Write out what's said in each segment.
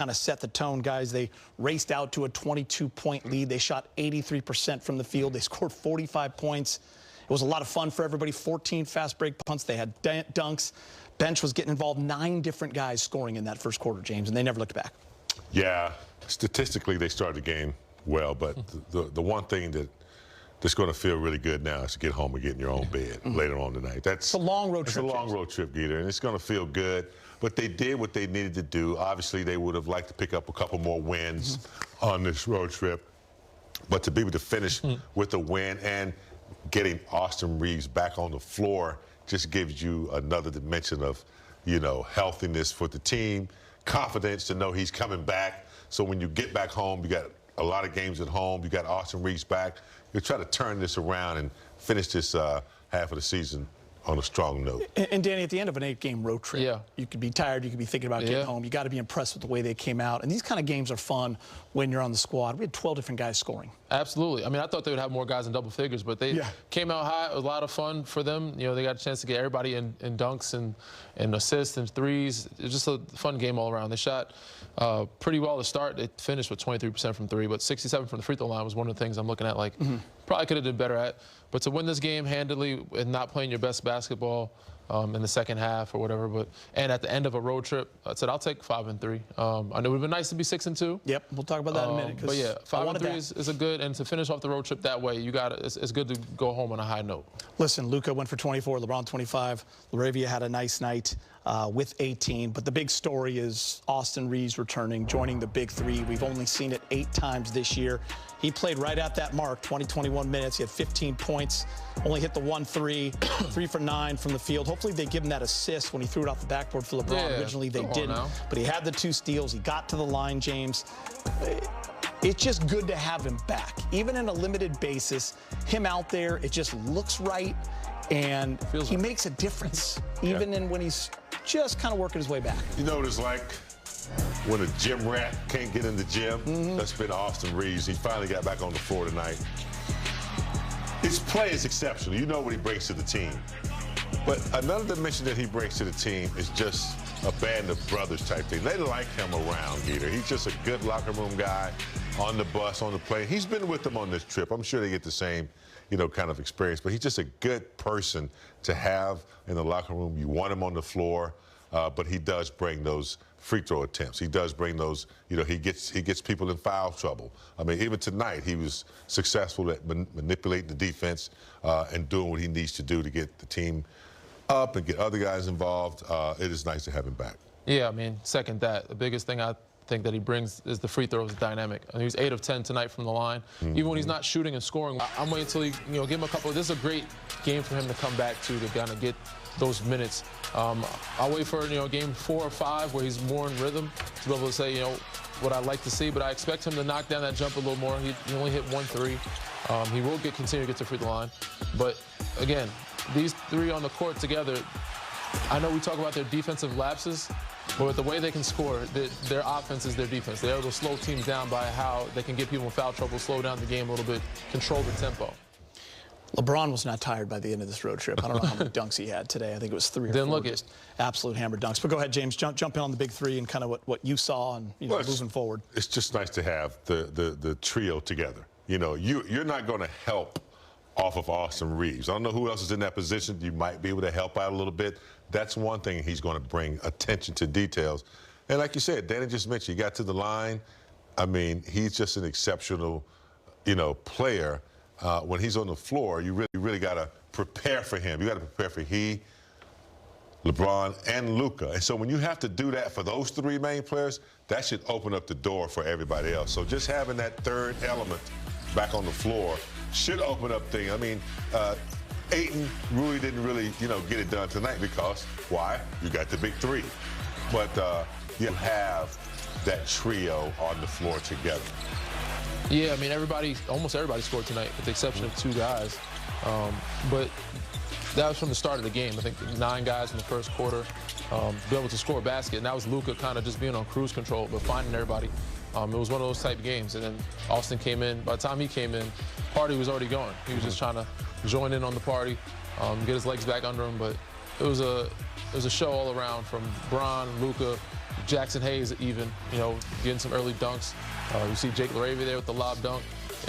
kind of set the tone, guys. They raced out to a 22-point lead. They shot 83% from the field. They scored 45 points. It was a lot of fun for everybody. 14 fast break punts. They had dunks. Bench was getting involved. 9 different guys scoring in that first quarter, James, and they never looked back. Yeah, statistically they started the game well, but the one thing that's going to feel really good now is to get home and get in your own bed later on tonight. It's a long road trip. It's a long road trip, Geeter, and it's going to feel good. But they did what they needed to do. Obviously, they would have liked to pick up a couple more wins on this road trip. But to be able to finish with a win and getting Austin Reaves back on the floor just gives you another dimension of, you know, healthiness for the team, confidence to know he's coming back. So when you get back home, you got a lot of games at home. You got Austin Reaves back. You try to turn this around and finish this half of the season on a strong note. And Danny, at the end of an 8-game road trip, you could be tired, you could be thinking about getting home. You got to be impressed with the way they came out. And these kind of games are fun when you're on the squad. We had 12 different guys scoring. Absolutely. I mean, I thought they would have more guys in double figures, but they came out high. It was a lot of fun for them. You know, they got a chance to get everybody in dunks and assists and threes. It was just a fun game all around. They shot pretty well to start. They finished with 23% from 3, but 67 from the free throw line was one of the things I'm looking at, like, probably could have did better at. But to win this game handily and not playing your best basketball in the second half or whatever, and at the end of a road trip, I said I'll take 5 and 3. I know it would have been nice to be 6 and 2. Yep, we'll talk about that in a minute. But yeah, 5 and 3 is a good, and to finish off the road trip that way, you got it's good to go home on a high note. Listen, Luka went for 24, LeBron 25. Laravia had a nice night with 18. But the big story is Austin Reaves returning, joining the big 3. We've only seen it 8 times this year. He played right at that mark, 21 minutes. He had 15 points, only hit the 1 3, 3 for 9 from the field. Hopefully they give him that assist when he threw it off the backboard for LeBron. Originally they didn't, but he had the 2 steals. He got to the line, James. It's just good to have him back. Even in a limited basis, him out there, it just looks right, and he makes a difference, even in when he's just kind of working his way back. You know what it's like when a gym rat can't get in the gym? That's been Austin Reaves. He finally got back on the floor tonight. His play is exceptional. You know what he brings to the team. But another dimension that he brings to the team is just a band of brothers type thing. They like him around, Geeter. He's just a good locker room guy on the bus, on the plane. He's been with them on this trip. I'm sure they get the same, you know, kind of experience. But he's just a good person to have in the locker room. You want him on the floor, but he does bring those free throw attempts. He does bring those, you know, he gets people in foul trouble. I mean, even tonight, he was successful at manipulating the defense and doing what he needs to do to get the team up and get other guys involved. It is nice to have him back. Yeah, I mean, second that. The biggest thing I think that he brings is the free throws dynamic. I mean, he was 8 of 10 tonight from the line. Even when he's not shooting and scoring, I'm waiting until he, you know, give him a couple. This is a great game for him to come back to kind of get those minutes. I'll wait for, you know, game 4 or 5 where he's more in rhythm to be able to say, you know, what I'd like to see. But I expect him to knock down that jump a little more. He only hit 1 3. He will continue to get to free throw line. But again, these 3 on the court together, I know we talk about their defensive lapses, but with the way they can score, their offense is their defense. They're able to slow teams down by how they can get people in foul trouble, slow down the game a little bit, control the tempo. LeBron was not tired by the end of this road trip. I don't know how many dunks he had today. I think it was 3 or 4. Didn't look it. Absolute hammer dunks. But go ahead, James. Jump in on the big 3 and kind of what you saw and, you know, moving forward. It's just nice to have the trio together. You know, you're not going to help off of Austin Reaves. I don't know who else is in that position. You might be able to help out a little bit. That's one thing he's going to bring attention to details. And like you said, Danny just mentioned, he got to the line. I mean, he's just an exceptional, you know, player. When he's on the floor, you really got to prepare for him. You got to prepare for LeBron, and Luka. And so when you have to do that for those 3 main players, that should open up the door for everybody else. So just having that third element back on the floor should open up things. I mean, Ayton really didn't you know, get it done tonight because, why? You got the big 3. But you have that trio on the floor together. Yeah, I mean, almost everybody scored tonight, with the exception of 2 guys. But that was from the start of the game. I think 9 guys in the first quarter be able to score a basket. And that was Luka kind of just being on cruise control, but finding everybody. It was one of those type of games. And then Austin came in. By the time he came in, party was already going. He was just trying to join in on the party, get his legs back under him. But it was a show all around, from Bron, Luka, Jackson Hayes even, getting some early dunks. You see Jake LaRavia there with the lob dunk.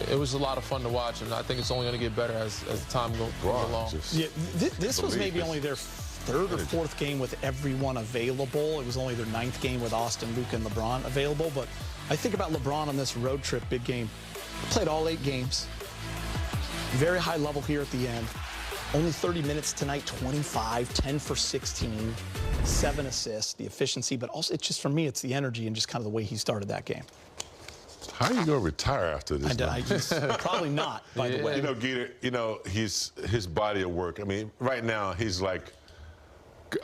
It was a lot of fun to watch, and I think it's only going to get better as the time goes along. Yeah, this was maybe only their third or fourth game with everyone available. It was only their 9th game with Austin, Luka, and LeBron available. But I think about LeBron on this road trip, big game. Played all 8 games. Very high level here at the end. Only 30 minutes tonight, 25, 10 for 16, 7 assists, the efficiency. But also, it's just, for me, it's the energy and just kind of the way he started that game. How are you going to retire after this? Probably not, by the way. Gator, his body of work. I mean, right now, he's like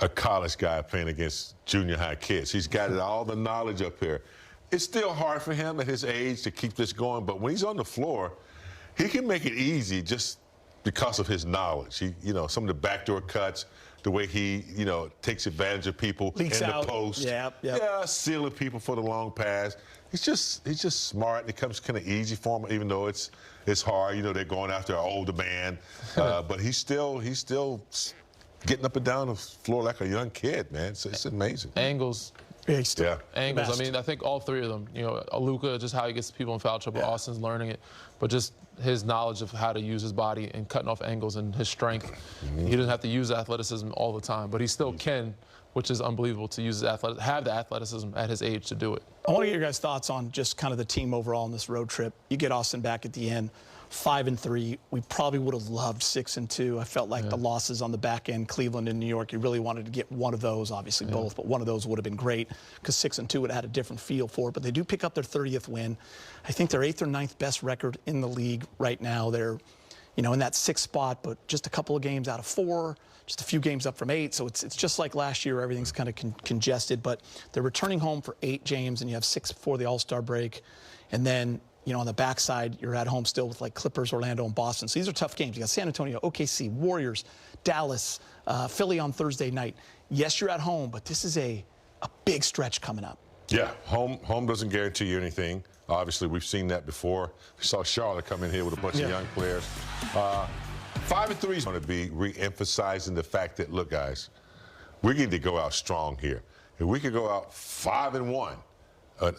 a college guy playing against junior high kids. He's got all the knowledge up here. It's still hard for him at his age to keep this going, but when he's on the floor, he can make it easy just because of his knowledge. Some of the backdoor cuts, the way he, takes advantage of people Leaks in out. the post. Yeah, sealing people for the long pass. He's just smart, and it comes kind of easy for him, even though it's hard. They're going after an older man, but he's still getting up and down the floor like a young kid, man. It's amazing. Angles. Yeah, Angles. I mean, I think all 3 of them. Luka, just how he gets people in foul trouble. Yeah. Austin's learning it, but just his knowledge of how to use his body and cutting off angles and his strength. He doesn't have to use athleticism all the time, but he still can, which is unbelievable to use have the athleticism at his age to do it. I want to get your guys' thoughts on just kind of the team overall on this road trip. You get Austin back at the end, 5-3. We probably would have loved 6-2. I felt like the losses on the back end, Cleveland and New York, you really wanted to get one of those, obviously both, but one of those would have been great because 6-2 would have had a different feel for it. But they do pick up their 30th win. I think their 8th or 9th best record in the league right now. They're, in that 6th spot, but just a couple of games out of 4. Just a few games up from 8, so it's just like last year. Everything's kind of congested, but they're returning home for 8 games, and you have 6 before the All-Star break. And then, on the backside, you're at home still with, like, Clippers, Orlando, and Boston. So these are tough games. You got San Antonio, OKC, Warriors, Dallas, Philly on Thursday night. Yes, you're at home, but this is a big stretch coming up. Yeah, home doesn't guarantee you anything. Obviously, we've seen that before. We saw Charlotte come in here with a bunch of young players. 5-3 is going to be re-emphasizing the fact that, look, guys, we need to go out strong here. If we could go out 5-1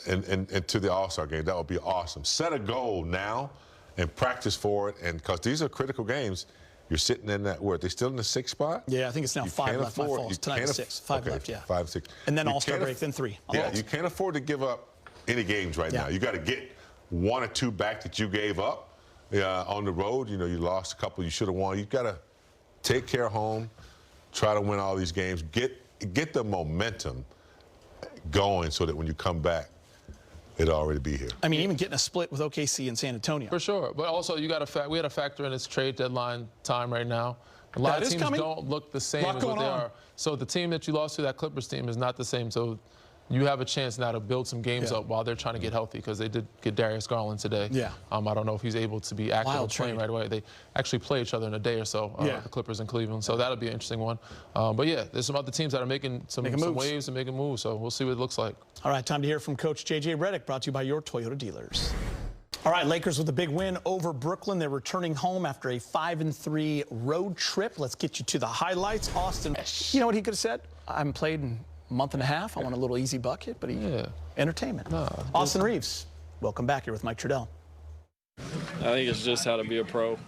and to the All-Star game, that would be awesome. Set a goal now and practice for it, and because these are critical games. You're sitting in that, they're still in the 6th spot? Yeah, I think it's now 5 left. My fault. Tonight 6. 5 left, yeah. 5, 6. And then All-Star break, then 3. Yeah, you can't afford to give up any games right now. You got to get 1 or 2 back that you gave up. On the road, you lost a couple you should have won. You've got to take care of home, try to win all these games, get the momentum going so that when you come back, it'll already be here. I mean, even getting a split with OKC and San Antonio. For sure, but also we got to factor in its trade deadline time right now. A lot of teams don't look the same as what they are. So the team that you lost to, that Clippers team, is not the same. So you have a chance now to build some games up while they're trying to get healthy, because they did get Darius Garland today. Yeah. I don't know if he's able to be active and playing right away. They actually play each other in a day or so, the Clippers and Cleveland. So that'll be an interesting one. But yeah, there's some other teams that are making some waves and making moves. So we'll see what it looks like. All right, time to hear from Coach J.J. Redick, brought to you by your Toyota dealers. All right, Lakers with a big win over Brooklyn. They're returning home after a 5-3 road trip. Let's get you to the highlights. Austin, you know what he could have said? I haven't played in month and a half. I want a little easy bucket, but entertainment. Austin Reaves, welcome back here with Mike Trudell. I think it's just how to be a pro.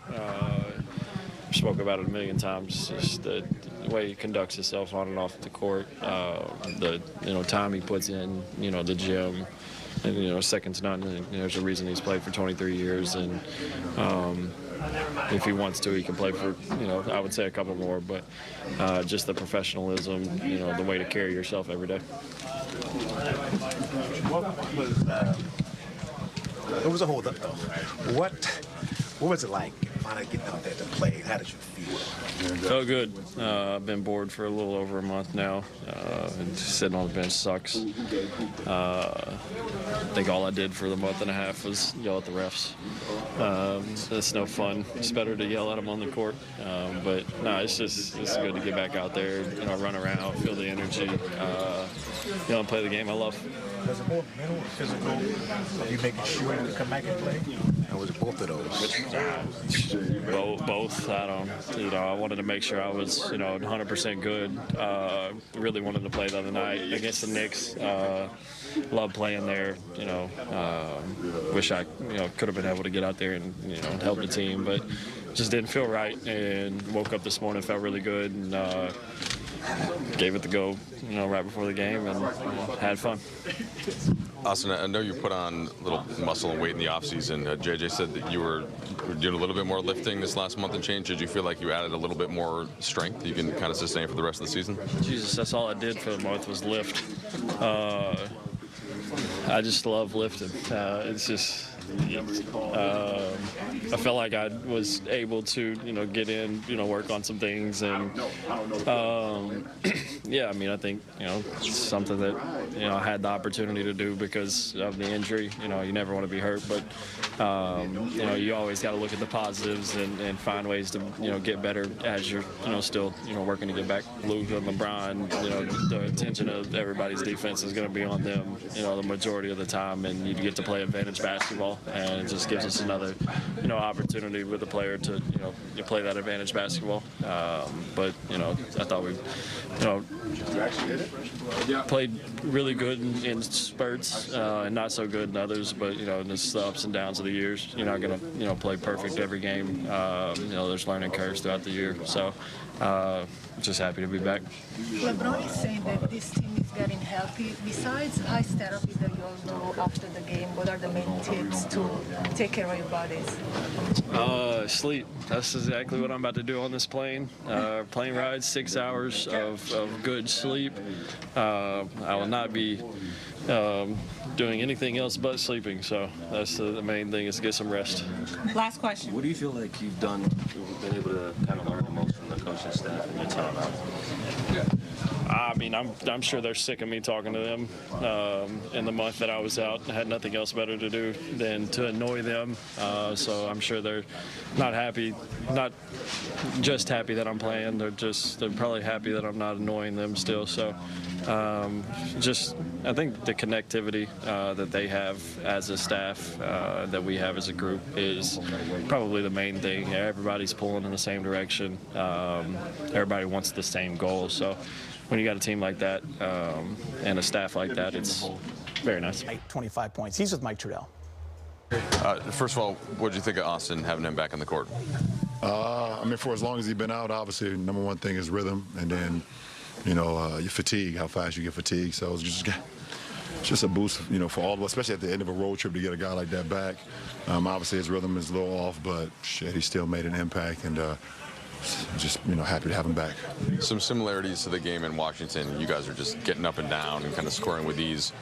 Spoke about it a million times. Just the way he conducts himself on and off the court, the time he puts in, the gym, and second to none. There's a reason he's played for 23 years, and if he wants to, he can play for, I would say a couple more, but just the professionalism, the way to carry yourself every day. It was a hold-up, though. What was it like finally getting out there to play? How did you feel? Felt good. I've been bored for a little over a month now. And sitting on the bench sucks. I think all I did for the month and a half was yell at the refs. It's no fun. It's better to yell at them on the court. But no, it's good to get back out there, run around, feel the energy, and play the game I love. Was it more mental or physical? Are you making sure you can come back and play? Or was it both of those? Both. I wanted to make sure I was, 100% good. Really wanted to play the other night against the Knicks. Love playing there. Wish I, could have been able to get out there and, help the team, but just didn't feel right. And woke up this morning, felt really good, and gave it the go, right before the game, and had fun. Austin, I know you put on a little muscle and weight in the offseason. JJ said that you were doing a little bit more lifting this last month and change. Did you feel like you added a little bit more strength you can kind of sustain for the rest of the season? Jesus, that's all I did for the month was lift. I just love lifting. It's just... I felt like I was able to, get in, work on some things, and I think, it's something that, I had the opportunity to do because of the injury. You never want to be hurt, but you always got to look at the positives and find ways to, get better as you're, still, working to get back. Luka and LeBron, the attention of everybody's defense is going to be on them, the majority of the time, and you get to play advantage basketball. And it just gives us another, opportunity with the player to, play that advantage basketball. But I thought we, played really good in spurts and not so good in others. But just the ups and downs of the years. You're not gonna, play perfect every game. There's learning curves throughout the year. So just happy to be back. LeBron is saying that this team is getting healthy. Besides ice therapy that you all do after the game, what are the main tips to take care of your bodies? Sleep. That's exactly what I'm about to do on this plane. Plane ride, 6 hours of good sleep. I will not be doing anything else but sleeping. So that's the main thing, is to get some rest. Last question. What do you feel like you've been able to kind of learn the most from the coaching staff in your time out? I mean, I'm sure they're sick of me talking to them. In the month that I was out, I had nothing else better to do than to annoy them. So I'm sure they're not happy, not just happy that I'm playing. They're probably happy that I'm not annoying them still. So I think the connectivity that they have as a staff, that we have as a group, is probably the main thing. Everybody's pulling in the same direction. Everybody wants the same goal. So when you got a team like that and a staff like that, it's very nice. 25 points. He's with Mike Trudell. First of all, what did you think of Austin, having him back on the court? For as long as he's been out, obviously, number one thing is rhythm, and then, your fatigue, how fast you get fatigued. So it's just a boost, for all of us, especially at the end of a road trip, to get a guy like that back. Obviously, his rhythm is a little off, but shit, he still made an impact, and just happy to have him back. Some similarities to the game in Washington. You guys are just getting up and down and kind of scoring with ease.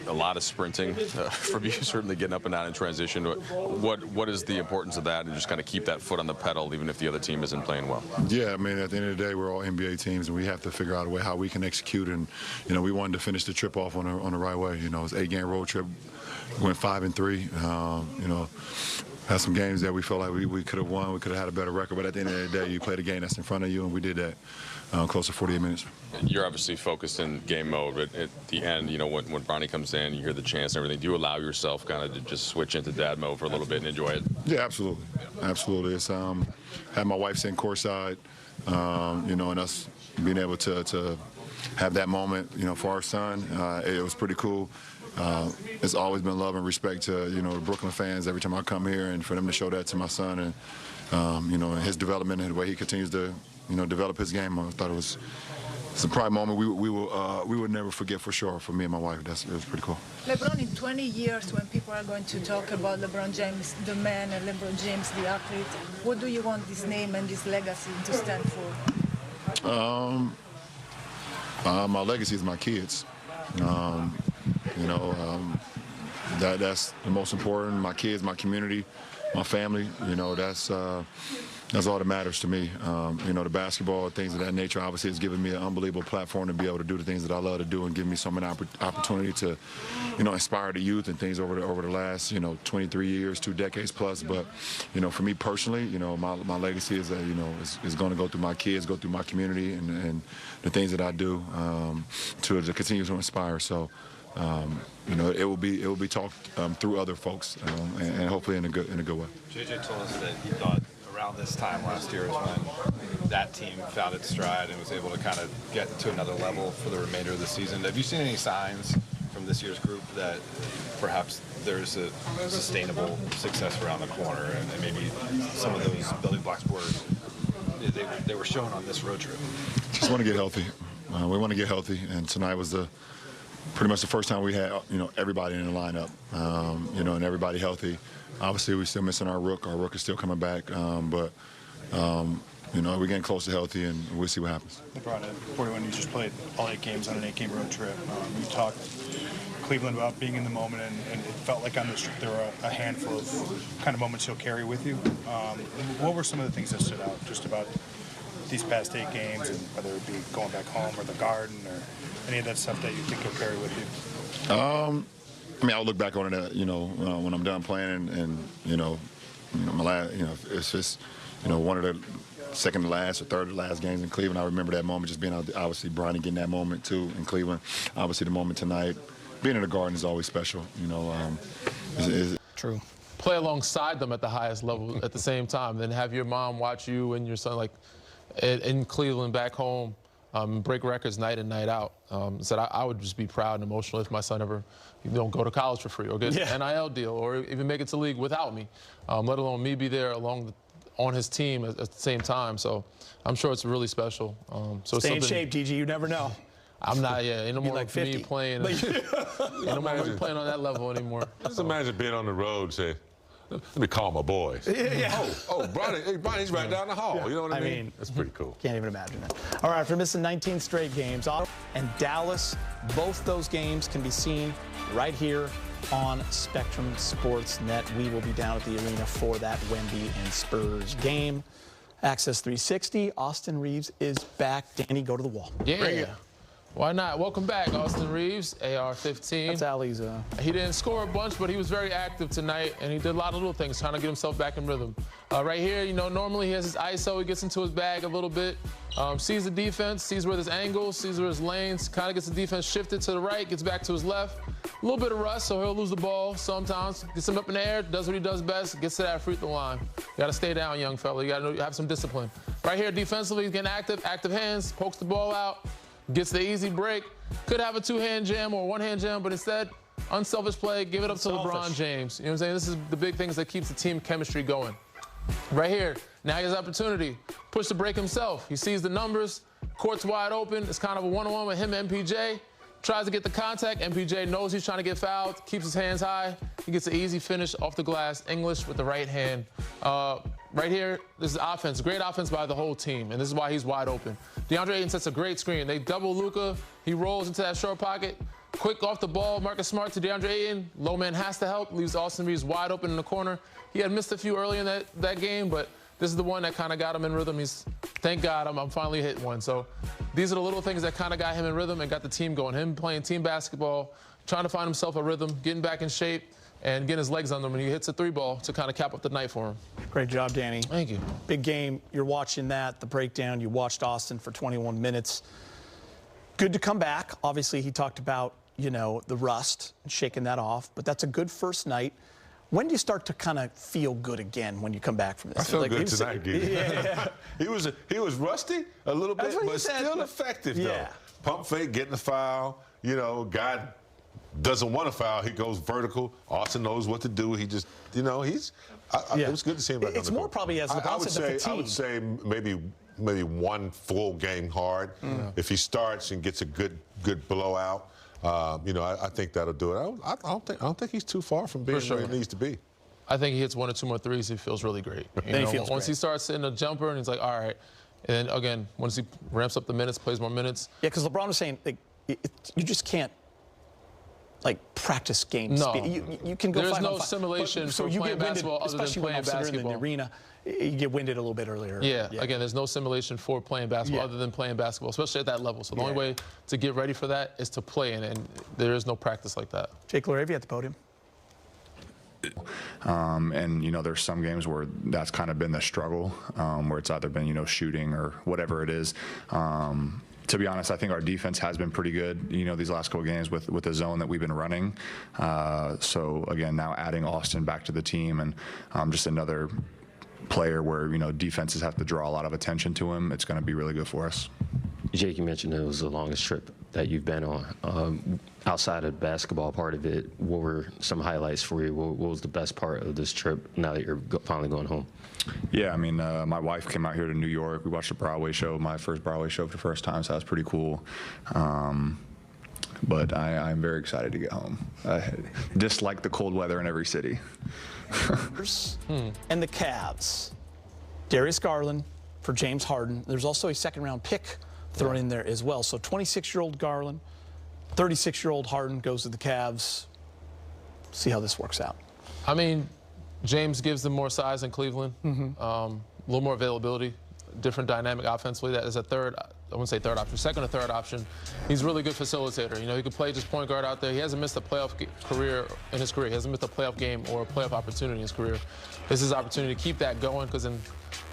A lot of sprinting from you, certainly getting up and down in transition. What is the importance of that, and just kind of keep that foot on the pedal even if the other team isn't playing well? Yeah, at the end of the day, we're all NBA teams, and we have to figure out a way how we can execute. And we wanted to finish the trip off on the right way. It was an 8-game road trip. We went 5-3. Had some games that we felt like we could have won. We could have had a better record. But at the end of the day, you play the game that's in front of you, and we did that close to 48 minutes. You're obviously focused in game mode, but at the end, when Bronny comes in, you hear the chants and everything. Do you allow yourself kind of to just switch into dad mode for a little bit and enjoy it? Yeah, absolutely. Absolutely. It's had my wife sitting courtside, and us being able to have that moment, for our son. It was pretty cool. It's always been love and respect to, the Brooklyn fans every time I come here, and for them to show that to my son and, his development and the way he continues to, develop his game. I thought it's a pride moment we will never forget, for sure, for me and my wife. It was pretty cool. LeBron, in 20 years, when people are going to talk about LeBron James, the man, and LeBron James, the athlete, what do you want this name and this legacy to stand for? My legacy is my kids. That's the most important. My kids, my community, my family. That's all that matters to me. The basketball, things of that nature, obviously, has given me an unbelievable platform to be able to do the things that I love to do, and give me so many opportunity to, inspire the youth and things over the last, 23 years, 2 decades plus. But, for me personally, my legacy is, is going to go through my kids, go through my community, and the things that I do to continue to inspire. So you know, it will be talked through other folks, and hopefully in a good way. JJ told us that he thought around this time last year is when that team found its stride and was able to kind of get to another level for the remainder of the season. Have you seen any signs from this year's group that perhaps there's a sustainable success around the corner, and maybe some of those building blocks they were shown on this road trip? Just want to get healthy. We want to get healthy, and tonight was pretty much the first time we had, you know, everybody in the lineup, you know, and everybody healthy. Obviously, we're still missing our rook. Our rook is still coming back, but you know, we're getting close to healthy, and we'll see what happens. LeBron, at 41, you just played all 8 games on an 8-game road trip. You talked Cleveland about being in the moment, and it felt like on this trip there were a handful of kind of moments you'll carry with you. What were some of the things that stood out just about these past 8 games, and whether it be going back home or the Garden or any of that stuff that you think you'll carry with you? I mean, I'll look back on it, you know, when I'm done playing, and you know, my last, you know, it's just, you know, one of the second to last or third to last games in Cleveland. I remember that moment, just being out, obviously Bronny getting that moment too in Cleveland. Obviously the moment tonight, being in the Garden is always special, you know. True. Play alongside them at the highest level at the same time, then have your mom watch you and your son, like in Cleveland back home, break records night in, night out. So I would just be proud and emotional if my son ever, you know, go to college for free or get an NIL deal or even make it to league without me, let alone me be there on his team at the same time. So I'm sure it's really special. So stay in shape, DG. You never know. I'm not, ain't no more like me playing. Ain't no more me playing on that level anymore. Just imagine being on the road, say, let me call my boys. Oh, Bronny's right down the hall. You know what I mean? That's pretty cool. Can't even imagine that. All right, after missing 19 straight games, and Dallas, both those games can be seen right here on Spectrum Sports Net. We will be down at the arena for that Wemby and Spurs game. Access 360, Austin Reaves is back. Danny, go to the wall. Yeah. Why not? Welcome back, Austin Reaves, AR-15. That's Ali's. He didn't score a bunch, but he was very active tonight, and he did a lot of little things, trying to get himself back in rhythm. Right here, you know, normally he has his ISO. He gets into his bag a little bit, sees the defense, sees where there's angles, sees where there's lanes, kind of gets the defense shifted to the right, gets back to his left. A little bit of rust, so he'll lose the ball sometimes. Gets him up in the air, does what he does best, gets to that free throw line. You got to stay down, young fella. You got to have some discipline. Right here, defensively, he's getting active hands, pokes the ball out, gets the easy break. Could have a 2-hand jam or 1-hand jam, but instead, unselfish play, give it up to LeBron James. You know what I'm saying? This is the big things that keeps the team chemistry going. Right here, now he has opportunity. Push the break himself. He sees the numbers, court's wide open. It's kind of a one-on-one with him and MPJ. Tries to get the contact. MPJ knows he's trying to get fouled, keeps his hands high. He gets an easy finish off the glass. English with the right hand. Right here, this is offense. Great offense by the whole team, and this is why he's wide open. DeAndre Ayton sets a great screen. They double Luka. He rolls into that short pocket. Quick off the ball, Marcus Smart to DeAndre Ayton. Low man has to help, leaves Austin Reaves wide open in the corner. He had missed a few early in that game, but this is the one that kind of got him in rhythm. Thank God I'm finally hitting one. So these are the little things that kind of got him in rhythm and got the team going. Him playing team basketball, trying to find himself a rhythm, getting back in shape, and getting his legs under him, and he hits a 3-ball to kind of cap up the night for him. Great job, Danny. Thank you. Big game. You're watching that, the breakdown. You watched Austin for 21 minutes. Good to come back. Obviously, he talked about, you know, the rust and shaking that off, but that's a good first night. When do you start to kind of feel good again when you come back from this? I feel good tonight, Giddy. Yeah. He was rusty a little bit, but still effective, though. Yeah. Pump fake, getting the foul. You know, guy doesn't want to foul. He goes vertical. Austin knows what to do. He just, you know, it was good to see him back on the court. It's more probably as LeBron said, the fatigue. I would say maybe one full game hard. If he starts and gets a good blowout, you know, I think that'll do it. I don't think he's too far from being where he needs to be. I think he hits 1 or 2 more threes, he feels really great. Once he starts hitting a jumper and he's like, all right. And then again, once he ramps up the minutes, plays more minutes. Yeah, because LeBron was saying, like, you just can't, like, practice game speed. You can go. There's no simulation for playing basketball other than playing basketball. In the arena, you get winded a little bit earlier. Yeah. Again, there's no simulation for playing basketball other than playing basketball, especially at that level. So the only way to get ready for that is to play, and there is no practice like that. Jake Laravia at the podium. And, you know, there's some games where that's kind of been the struggle, where it's either been, you know, shooting or whatever it is. to be honest, I think our defense has been pretty good, these last couple of games with the zone that we've been running. So again, now adding Austin back to the team and just another player where, defenses have to draw a lot of attention to him, it's going to be really good for us. Jake, you mentioned it was the longest trip that you've been on. Outside of the basketball part of it, what were some highlights for you? What was the best part of this trip now that you're finally going home? Yeah, I mean, my wife came out here to New York. We watched a Broadway show, my first Broadway show for the first time, so that was pretty cool. But I'm very excited to get home. I dislike the cold weather in every city. And the Cavs. Darius Garland for James Harden. There's also a second-round pick thrown in there as well. So 26-year-old Garland, 36-year-old Harden goes to the Cavs. See how this works out. I mean, James gives them more size in Cleveland, a little more availability, different dynamic offensively. That is a third, I wouldn't say third option, second or third option. He's a really good facilitator. He could play just point guard out there. He hasn't missed a playoff career in his career. He hasn't missed a playoff game or a playoff opportunity in his career. This is his opportunity to keep that going because in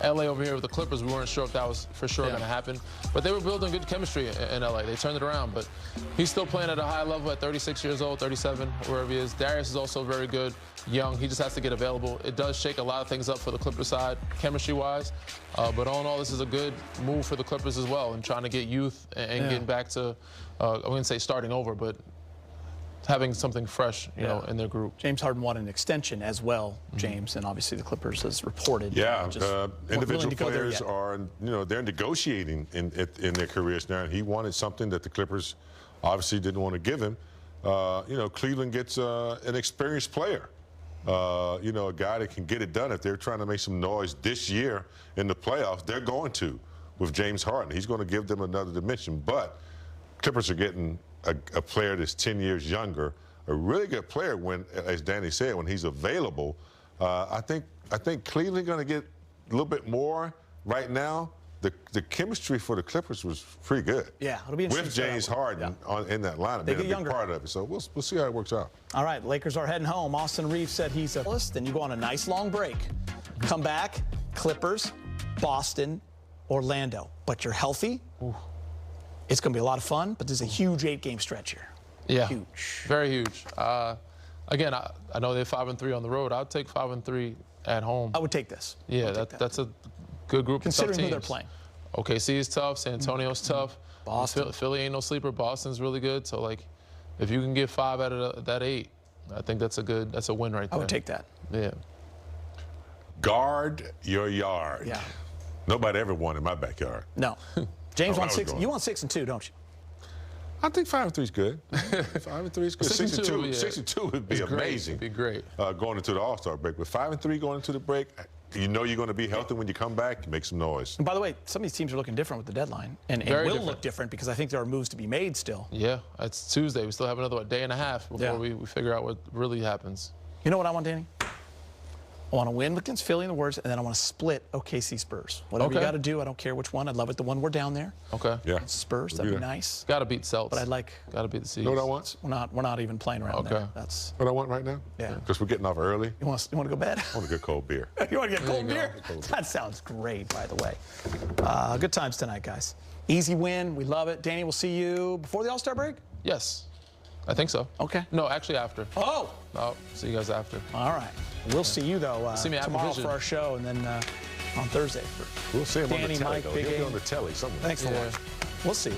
LA over here with the Clippers, we weren't sure if that was for sure going to happen. But they were building good chemistry in LA. They turned it around. But he's still playing at a high level at 36 years old, 37, wherever he is. Darius is also very good, young. He just has to get available. It does shake a lot of things up for the Clippers side, chemistry-wise. But all in all, this is a good move for the Clippers as well in trying to get youth and getting back to, I wouldn't say starting over, but having something fresh, in their group. James Harden wanted an extension as well, James, and obviously the Clippers has reported. Yeah, individual players are, they're negotiating in their careers now. And he wanted something that the Clippers obviously didn't want to give him. Cleveland gets an experienced player. A guy that can get it done. If they're trying to make some noise this year in the playoffs, they're going to with James Harden. He's going to give them another dimension. But Clippers are getting a player that's 10 years younger, a really good player when, as Danny said, when he's available. I think Cleveland going to get a little bit more right now. The chemistry for the Clippers was pretty good. Yeah, it'll be interesting. With James Harden in that lineup, being a big part of it. So we'll see how it works out. All right, Lakers are heading home. Austin Reaves said he's a list. Then you go on a nice long break. Come back, Clippers, Boston, Orlando. But you're healthy. Ooh. It's going to be a lot of fun, but there's a huge 8-game stretch here. Yeah, huge. Very huge. Again, I know they're 5-3 on the road. I'll take 5-3 at home. I would take this. Yeah, that's a good group of tough teams. Considering who they're playing. OKC is tough. San Antonio's tough. Boston. Philly ain't no sleeper. Boston's really good. So, if you can get 5 out of that 8, I think that's a win right there. I would take that. Yeah. Guard your yard. Yeah. Nobody ever won in my backyard. No. James won 6. You want 6 and 2, don't you? I think 5-3 is good. 5-3 is good. 6-2 would be amazing. It'd be great. Going into the All-Star break. With 5-3 going into the break, you're going to be healthy when you come back. Make some noise. And by the way, some of these teams are looking different with the deadline, and will look different because I think there are moves to be made still. Yeah, it's Tuesday. We still have another day and a half before we figure out what really happens. You know what I want, Danny? I want to win against Philly in the Warriors, and then I want to split OKC Spurs. Whatever you got to do, I don't care which one. I'd love it the one we're down there. Okay. Yeah. Spurs, that'd be nice. Got to beat Celtics. But I'd like. Got to beat the Seas. You know what I want? We're not even playing around there. That's what I want right now. Yeah. Because we're getting off early. You want to go to bed? I want a good cold beer. You want to get cold beer? That sounds great, by the way. Good times tonight, guys. Easy win. We love it. Danny, we'll see you before the All-Star break? Yes. I think so. Okay. No, actually after. Oh. Oh, see you guys after. All right. We'll see you, though, see me tomorrow for our show, and then on Thursday. We'll see him Danny, on the telly, Mike, though. Big He'll be A. on the telly somewhere. Thanks for watching. We'll see you.